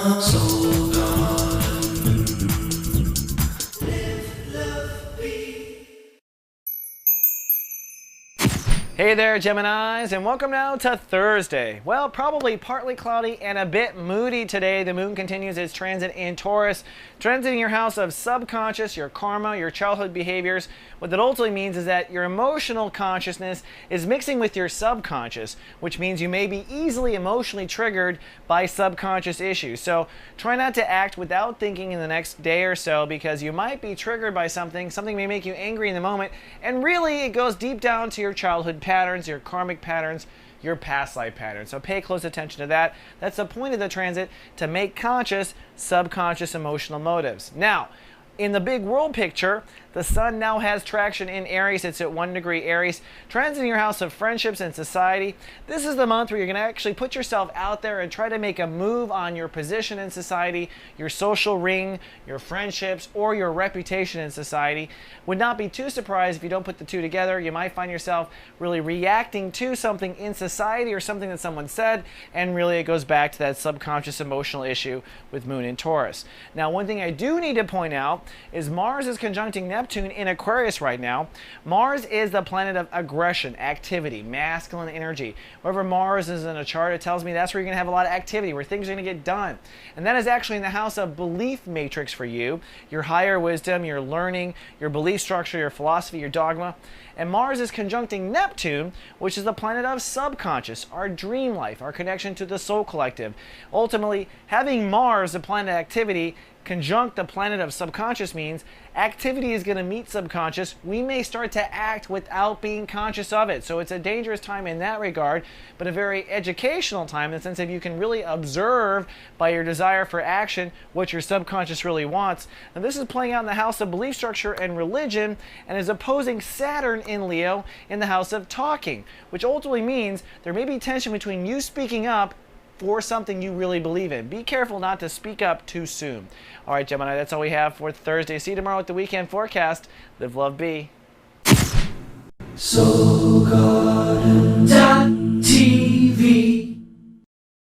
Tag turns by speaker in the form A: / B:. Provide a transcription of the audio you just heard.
A: Soul Garden. Live, love, be.
B: Hey there, Geminis, and welcome now to Thursday. Well, probably partly cloudy and a bit moody today. The moon continues its transit in Taurus, transiting your house of subconscious, your karma, your childhood behaviors. What that ultimately means is that your emotional consciousness is mixing with your subconscious, which means you may be easily emotionally triggered by subconscious issues. So try not to act without thinking in the next day or so, because you might be triggered by something. Something may make you angry in the moment, and really it goes deep down to your childhood patterns, your karmic patterns, your past life patterns. So pay close attention to that. That's the point of the transit, to make conscious subconscious emotional motives. Now, in the big world picture, the sun now has traction in Aries. It's at 1 degree Aries, transiting your house of friendships and society. This is the month where you're going to actually put yourself out there and try to make a move on your position in society, your social ring, your friendships, or your reputation in society. Would not be too surprised if you don't put the two together. You might find yourself really reacting to something in society or something that someone said, and really it goes back to that subconscious emotional issue with Moon in Taurus. Now, one thing I do need to point out is Mars is conjuncting Neptune in Aquarius right now. Mars is the planet of aggression, activity, masculine energy. Wherever Mars is in a chart, it tells me that's where you're going to have a lot of activity, where things are going to get done. And that is actually in the house of belief matrix for you, your higher wisdom, your learning, your belief structure, your philosophy, your dogma. And Mars is conjuncting Neptune, which is the planet of subconscious, our dream life, our connection to the soul collective. Ultimately, having Mars, the planet of activity, conjunct the planet of subconscious means activity is going to meet subconscious. We may start to act without being conscious of it. So it's a dangerous time in that regard, but a very educational time in the sense that you can really observe by your desire for action what your subconscious really wants. And this is playing out in the house of belief structure and religion, and is opposing Saturn in Leo in the house of talking, which ultimately means there may be tension between you speaking up for something you really believe in. Be careful not to speak up too soon. All right, Gemini, that's all we have for Thursday. See you tomorrow with the weekend forecast. Live, love, be.
A: Soul Garden.